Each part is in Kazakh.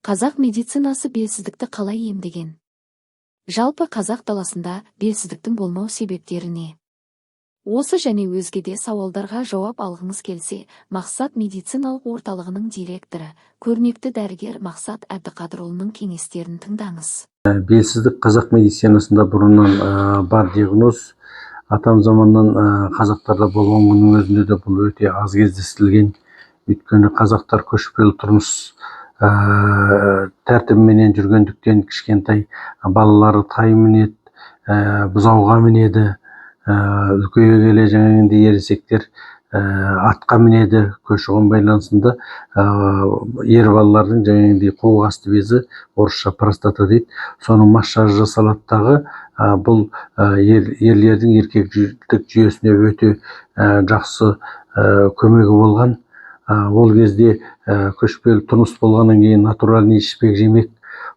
Қазақ медицинасы белсіздікті қалай емдеген? Жалпы қазақ даласында белсіздіктің болмау себептері не? Осы және өзге де сауалдарға жауап алғыңыз келсе, Мақсат медициналық орталығының директоры, көрнекті дәрігер Мақсат Әбдіқадырұлының кеңестерін тыңдаңыз. Белсіздік қазақ медицинасында бұрыннан бар диагноз. Атам заманнан қазақтарда болған күннің өзінде де бұл өте аз кездестірілген. Өйткені қазақтар көшпелі тұрмыс тәртібіменен жүргендіктен кішкентай балалары тай мінеді, бұзауға мінеді, үлкейе келе жаңағындай ересектер атқа мінеді. Көші-қон байланысында ер балалардың жаңағындай қуық асты безі, орысша простата дейді, соның массажы жасалады дағы. Бұл ерлердің еркектік жүйесіне өте жақсы көмегі болған. Ол кезде көшпелі тұрмыс болғаннан кейін натуральный ішпек жемек,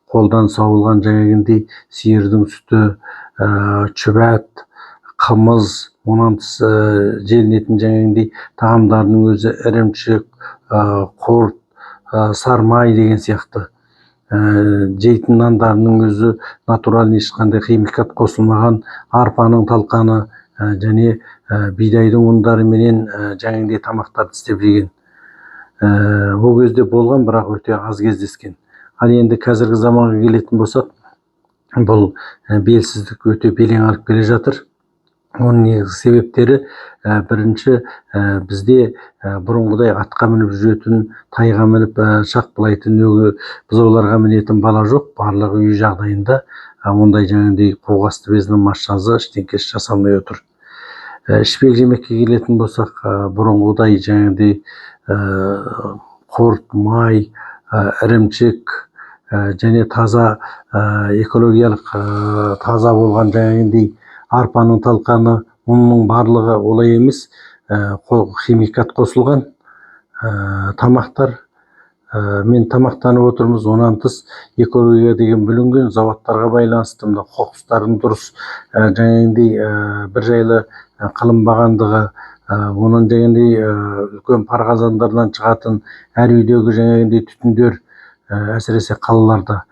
қолдан сауылған жаңағындай сиырдың сүті, шүбәт, қымыз, онан тыс желінетін жаңағындай тағамдардың өзі ірімшік, құрт, сармай деген сияқты. Жейтін нандарының өзі натуральный, ешқандай химикат қосылмаған, арпаның талқаны және бидайдың ұндары менен жаңағындай тамақтарды істеп жеген. Ол кезде болған, бірақ өте аз кездескен. Ал енді қазіргі заманға келетін болсақ, бұл белсіздік өте белең алып келе жатыр. Оның негізгі себептері, бірінші, бізде бұрынғыдай атқа мініп жүретін, тайға мініп шақпылайтын, бұзауларға мінетін бала жоқ. Барлығы үй жағдайында ондай жаңағындай қуық асты безінің массажы ештеңкесі жасалмай отыр. Ішпек жемекке келетін болсақ, бұрынғыдай жаңағындай құрт, май, ірімшік және таза экологиялық таза болған жаңағындай арпаның талқаны, оның барлығы олай емес, химикат қосылған тамақтар. Мен тамақтанып отырмыз, онан тыс экология деген бүлінген, заводтарға байланысты қоқыстардың дұрыс жаңағындай бір жайлы қылынбағандығы, оның жаңағындай үлкен пар қазандардан шығатын әр үйдегі жаңағындай түтіндер, әсіресе қалаларда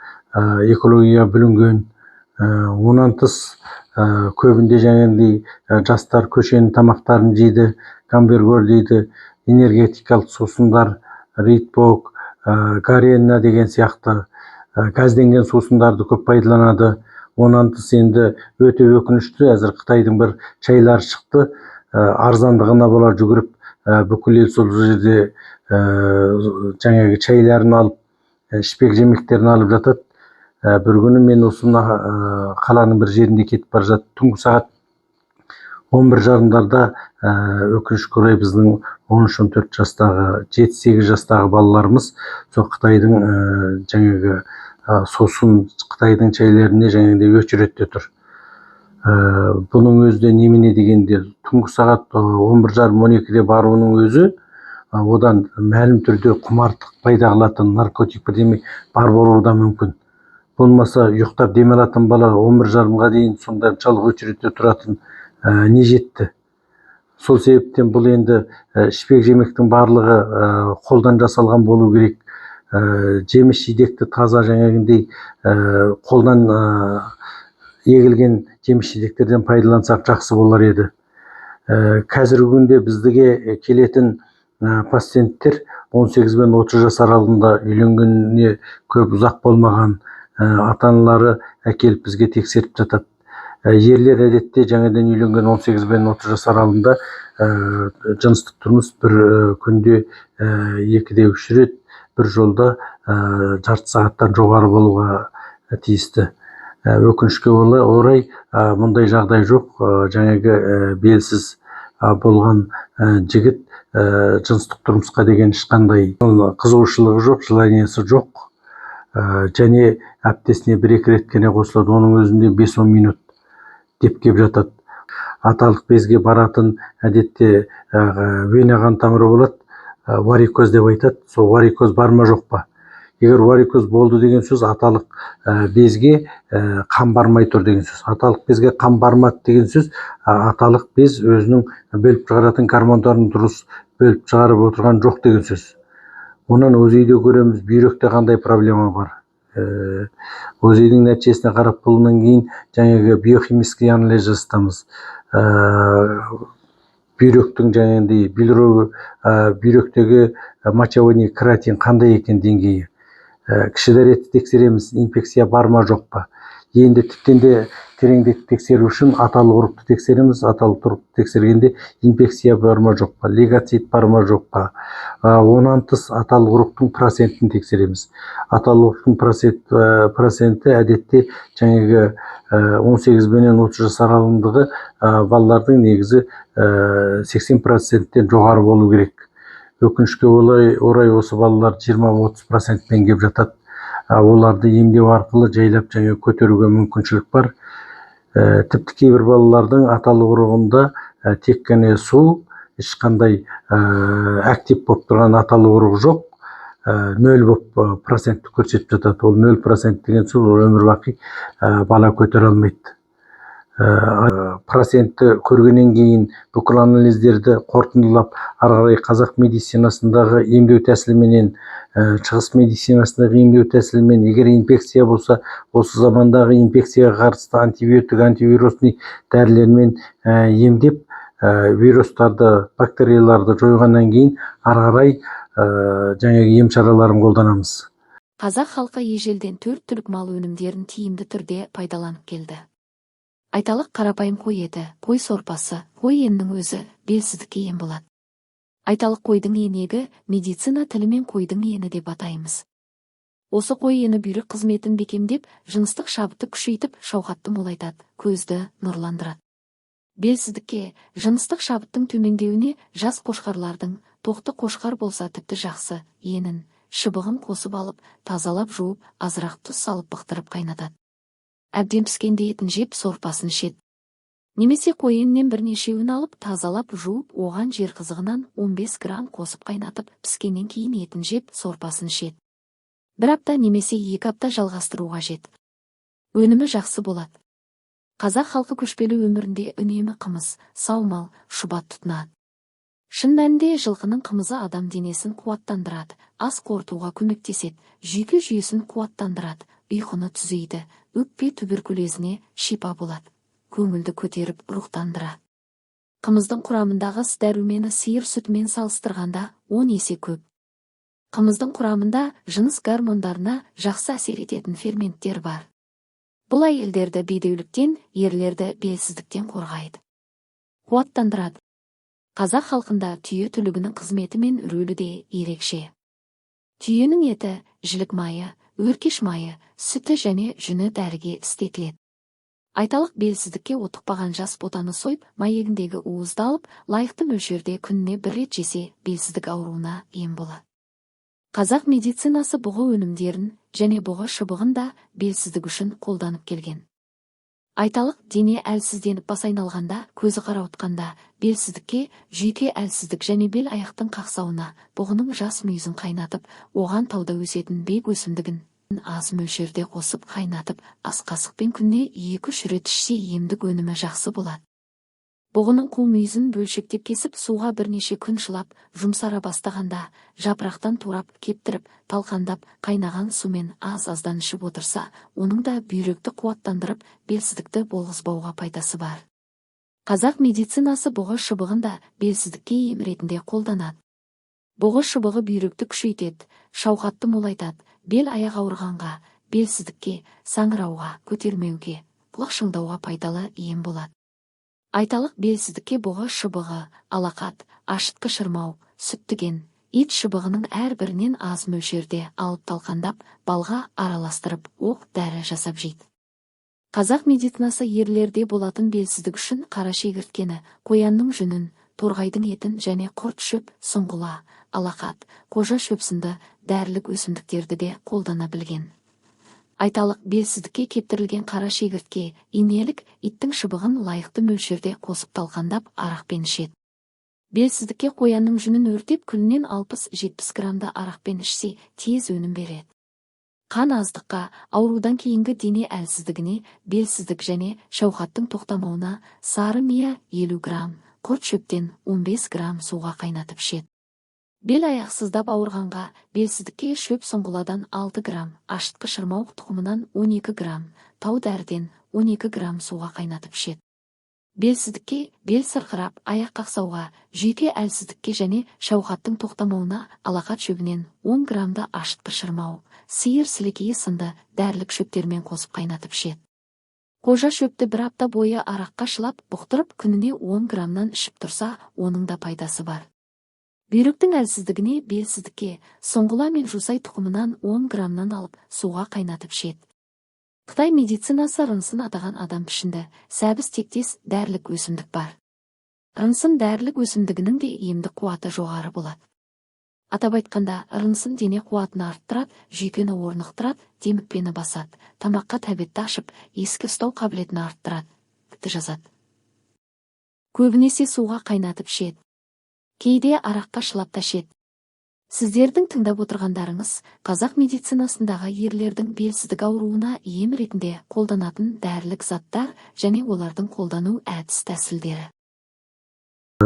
экология бүлінген. Онан тыс көбінде жаңағындай жастар көшенің тамақтарын жейді, гамбургер дейді, энергетикалық сусындар, ритбок, гарена деген сияқты газденген сусындарды көп пайдаланады. Онан тыс енді өте өкінішті, әзір Қытайдың бір чайлары шықты, арзандығына бола жүгіріп, бүкіл ел сол жерде жаңағы чайларын алып, ішпек жемектерін алып жатады. Бір күні мен осы қаланың бір жерінде кетіп бара жатып, түнгі сағат 11:30-дарда өкінішке орай біздің 13-14 жастағы, 7-8 жастағы балаларымыз сол Қытайдың жаңағы сосын Қытайдың чайлеріне жаңағындай өшіретте тұр. Бұның өзі немене дегенде, түнгі сағат 11:30-12-де баруының өзі одан мәлім түрде құмартық пайда қылатын наркотик бірдеме бар болуы да мүмкін. Болмаса ұйықтап дем алатын бала 11:30-ға дейін сонда жалғыз өшіретте тұратын не жетті. Сол себептен бұл енді ішпек жемектің барлығы қолдан жасалған болу керек. Жеміс жидекті таза жаңағындай қолдан егілген жеміс жидектерден пайдалансақ жақсы болар еді. Қазіргі күнде біздіге келетін пациенттер 18 бен 30 жас аралығында, үйленгеніне көп ұзақ болмаған, ата-аналары әкеліп бізге тексеріп жатады. Ерлер әдетте жаңадан үйленген 18 бен 30 жас аралығында жыныстық тұрмыс бір күнде 2-3 рет, бір жолда жарты сағаттан жоғары болуға тиісті. Өкінішке орай мұндай жағдай жоқ. Жаңағы белсіз болған жігіт жыныстық тұрмысқа деген ешқандай қызығушылығы жоқ, желаниесі жоқ. Және аптесіне 1-2 рет қана қосылады, оның өзінде 5-10 минут деп кеп жатады. Аталық безге баратын әдетте вена қан тамыры болады, варикоз деп айтады. Сол варикоз бар ма жоқ па? Егер варикоз болды деген сөз, аталық безге қан бармай тұр деген сөз. Аталық безге қан бармады деген сөз, аталық без өзінің бөліп шығаратын гормондарын дұрыс бөліп шығарып отырған жоқ деген сөз. Онан ОЗИ-де көреміз, бүйректе қандай проблема бар. ОЗИ-дің нәтижесіне қарап, бұлынан кейін жаңағы биохимический анализ жасатамыз. Бүйректің жаңағындай бүйректегі мочевой креатин қандай екен деңгейі. Кіші дәретті тексереміз, инфекция бар ма жоқ па. Енді тіптен де тереңдетіп тексеру үшін аталық ұрықты тексереміз. Аталық ұрықты тексергенде инфекция бар ма жоқ па, лейкоцит бар ма жоқ па. Онан тыс аталық ұрықтың процентін тексереміз. Аталық ұрықтың проценті әдетте жаңағы 18 менен 30 жас аралығындағы балалардың негізі 80%-тен жоғары болу керек. Өкінішке орай осы балалар 20-30%-пен кеп жатады. Оларды емдеу арқылы жайлап көтеруге мүмкіншілік бар. Тіпті кейбір балалардың аталық ұрығында тек қана су, ешқандай актив болып тұрған аталық ұрығы жоқ, 0% көрсетіп жатады. Ол 0% деген сөз өмір бақи бала көтере алмайды. Процентті көргеннен кейін бүкіл анализдерді қорытындылап, ары қарай қазақ медицинасындағы емдеу тәсіліменен, шығыс медицинасындағы емдеу тәсілімен, егер инфекция болса, осы замандағы инфекцияға қарсы антибиотик, антивирусный дәрілермен емдеп, вирустарды, бактерияларды жойғаннан кейін ары қарай жаңағы ем шараларын қолданамыз. Қазақ халқы ежелден 4 түлік мал өнімдерін тиімді түрде пайдаланып келді. Айталық қарапайым қой еті, қой сорпасы, қой енінің өзі белсіздікке ем болады. Айталық қойдың енегі медицина тілімен қойдың ені деп атаймыз. Осы қой ені бүйрек қызметін бекемдеп, жыныстық шабытты күшейтіп, шауқатты молайтады, көзді нұрландырады. Белсіздікке, жыныстық шабыттың төмендеуіне жас қошқарлардың, тоқты қошқар болса тіпті жақсы, енін, шыбығын қосып алып, тазалап жуып, азырақ тұз салып бықтырып қайнатады. Әбден піскенде етін жеп сорпасын ішеді. Немесе қой енінен бірнешеуін алып, тазалап жуып, оған жер қызығынан 15 грамм қосып қайнатып, піскеннен кейін етін жеп сорпасын ішеді. Бір апта немесе 2 апта жалғастыру қажет. Өнімі жақсы болады. Қазақ халқы көшпелі өмірінде үнемі қымыз, саумал, шұбат тұтынады. Шын мәнінде жылқының қымызы адам денесін қуаттандырады, ас қорытуға көмектеседі, жүйке жүйесін қуаттандырады, ұйқыны түзейді, өкпе туберкулезіне шипа болады, көңілді көтеріп рухтандырады. Қымыздың құрамындағы дәрумені сиыр сүтімен салыстырғанда 10 есе көп. Қымыздың құрамында жыныс гормондарына жақсы әсер ететін ферменттер бар. Бұл әйелдерді бедеуліктен, ерлерді белсіздіктен қорғайды. Қуаттандырады. Қазақ халқында түйе түлігінің қызметі мен рөлі де ерекше. Түйенің еті, жілік майы, өркеш майы, сүті және жүні дәріге істетіледі. Айталық белсіздікке отықпаған жас ботаны сойып, майегіндегі уызды алып, лайықты мөлшерде күніне 1 рет жесе, белсіздік ауруына ем болады. Қазақ медицинасы бұғы өнімдерін және бұғы шыбығын да белсіздік үшін қолданып келген. Айталық, дене әлсізденіп бас айналғанда, көзі қарауытқанда, белсіздікке, жүйке әлсіздік және бел аяқтың қақсауына, бұғының жас мүйізін қайнатып, оған тауда өсетін бек өсімдігін аз мөлшерде қосып қайнатып, ас қасықпен күніне 2-3 рет ішсе емдік өнімі жақсы болады. Бұғының қу мүйізін бөлшектеп кесіп, суға бірнеше күн шылап, жұмсара бастағанда, жапырақтан турап, кептіріп, талқандап, қайнаған сумен аз-аздан ішіп отырса, оның да бүйректі қуаттандырып, белсіздікті болғызбауға пайдасы бар. Қазақ медицинасы бұғы шыбығын да белсіздікке ем ретінде қолданады. Бұғы шыбығы бүйректі күшейтеді, шауқатты молайтады, бел аяқ ауырғанға, белсіздікке, саңырауға, көтермеуге, құлақ шыңдауға пайдалы ем болады. Айталық белсіздікке бұғы шыбығы, алақат, ашытқы шырмау, сүттіген, ит шыбығының әрбірінен аз мөлшерде алып талқандап, балға араластырып, оқ дәрі жасап жейді. Қазақ медицинасы ерлерде болатын белсіздік үшін қара шегірткені, қоянның жүнін, торғайдың етін және құрт шөп, сұңғыла, алақат, қожа шөп сынды дәрілік өсімдіктерді де қолдана білген. Айталық, белсіздікке кептірілген қара шегіртке, инелік, иттің шыбығын лайықты мөлшерде қосып талқандап, арақпен ішеді. Белсіздікке қоянның жүнін өртеп, күнінен 60-70 грамды арақпен ішсе, тез өнім береді. Қан аздыққа, аурудан кейінгі дене әлсіздігіне, белсіздік және шауқаттың тоқтамауына сары мия 50 грамм, құрт шөптен 15 грамм суға қайнатып ішеді. Бел аяқ сыздап ауырғанға белсіздікке шөп сұңғыладан 6 грамм, ашытқы шырмауық тұқымынан 12 грамм, тау дәріден 12 грамм суға қайнатып ішет. Белсіздікке бел сырқырап, аяқ қақсауға, жүйке әлсіздікке және шауқаттың тоқтамауына алақат шөбінен 10 граммды ашытқы шырмауық, сиыр сілекейі сынды дәрілік шөптермен қосып қайнатып ішет. Қожа шөпті бір апта бойы араққа шылап, бұқтырып күніне 10 граммнан ішіп тұрса, оның да пайдасы бар. Бүйректің әлсіздігіне белсіздікке сұңғыла мен жусай тұқымынан 10 граммнан алып, суға қайнатып ішет. Қытай медицинасы рынсын атаған адам пішінді, сәбіз тектес дәрілік өсімдік бар. Рынсын дәрілік өсімдігінің де емдік қуаты жоғары болады. Атап айтқанда, рынсын дене қуатын арттырады, жүйкені орнықтырады, демікпені басады, тамаққа тәбетті ашып, ескі ұстау қабілетін арттырады, жазады. Көбінесе суға қайнатып ішеді. Кейде араққа шылап та ішеді. Сіздердің тыңдап отырғандарыңыз қазақ медицинасындағы ерлердің белсіздік ауруына ем ретінде қолданатын дәрілік заттар және олардың қолдану әдіс тәсілдері.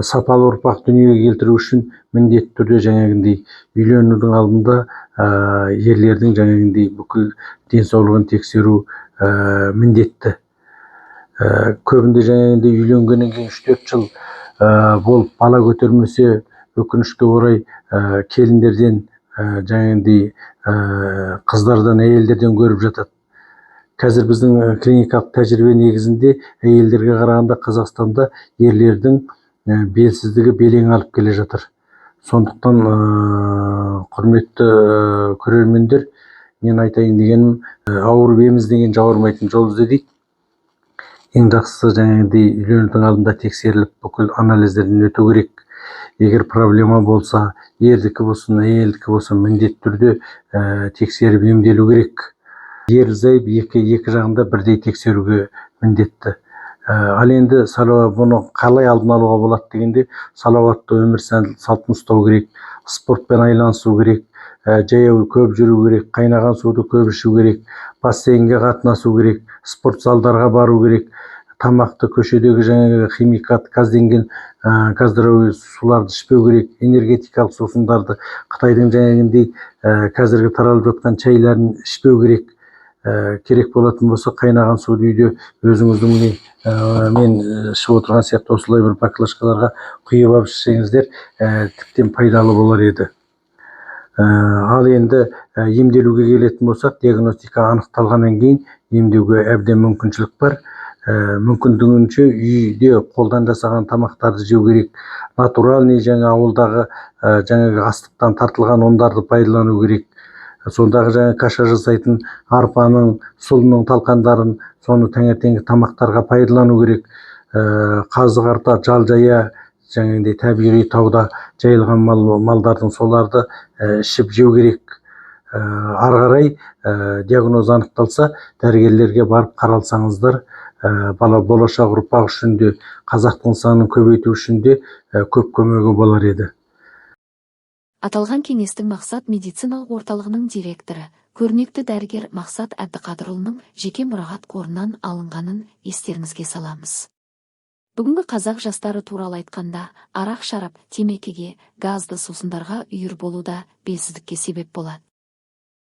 Сапалы ұрпақ дүниеге келтіру үшін міндетті түрде жаңағындай үйленудің алдында ерлердің жаңағындай бүкіл денсаулығын тексеру міндетті. Көбінде жаңағындай үйленгеннен кейін 3-4 жыл болып бала көтермесе, өкінішке орай келіндерден жаңағындай қыздардан, әйелдерден көріп жатады. Қазір біздің клиникалық тәжірибе негізінде әйелдерге қарағанда Қазақстанда ерлердің белсіздігі белең алып келе жатыр. Сондықтан құрметті көрермендер, мен айтайын дегенім, ауырып еміздеген жауырмайтын жол ізде дейді. Ең жақсысы жаңағындай үйленудің алдында тексеріліп, бүкіл анализдерден өту керек. Егер проблема болса, ердікі болсын, әйелдікі болсын, міндетті түрде тексеріп емделу керек. Ерлі-зайып екі жағында бірдей тексеруге міндетті. Ал енді бұны қалай алдын алуға болады дегенде, салауатты өмір салтын ұстау керек, спортпен айналысу керек, жаяу көп жүру керек, қайнаған суды көп ішу керек, бассейнге қатынасу керек, спорт залдарға бару керек, тамақты көшедегі жаңағы химикат, газденген газдыруы суларды ішпеу керек, энергетикалық сусындарды, Қытайдың жаңағындай қазіргі таралып жатқан шайларын ішпеу керек. Керек болатын болса, қайнаған суды үйде өзіңіздің мен ішіп отырған сияқты осылай бір баклажкаларға құйып алып ішсеңіздер, тіптен пайдалы болар еді. Ал енді емделуге келетін болсақ, диагностика анықталғаннан кейін емдеуге әбден мүмкіншілік бар. Мүмкіндігінше үйде қолдан жасаған тамақтарды жеу керек. Натуральный жаңа ауылдағы жаңағы астықтан тартылған ұндарды пайдалану керек. Сондағы жаңа каша жасайтын арпаның, сұлының талқандарын, соны таңертеңгі тамақтарға пайдалану керек. Қазы қарта, жал жая, жаңағындай табиғи тауда жайылған малдардың соларды ішіп жеу керек. Ары қарай диагноз анықталса, дәрігерлерге барып қаралсаңыздар, болашақ ұрпақ үшін де, қазақтың санын көбейту үшін де көп көмегі болар еді. Аталған кеңестің Мақсат медициналық орталығының директоры, көрнекті дәрігер Мақсат Әбдіқадырұлының жеке мұрағат қорынан алынғанын естеріңізге саламыз. Бүгінгі қазақ жастары туралы айтқанда, арақ шарап, темекіге, газды сусындарға үйір болуда белсіздікке себеп болады.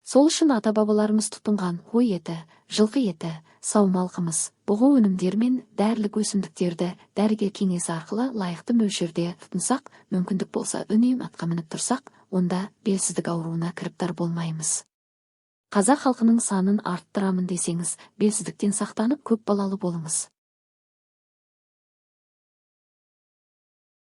Сол үшін ата-бабаларымыз тұтынған қой еті, жылқы еті, саумал қымыз, бұғы өнімдер мен дәрілік өсімдіктерді дәрігер кеңесі арқылы лайықты мөлшерде тұтынсақ, мүмкіндік болса үнемі атқа мініп тұрсақ, онда белсіздік ауруына кіріптар болмаймыз. Қазақ халқының санын арттырамын десеңіз, белсіздіктен сақтанып көп балалы болыңыз.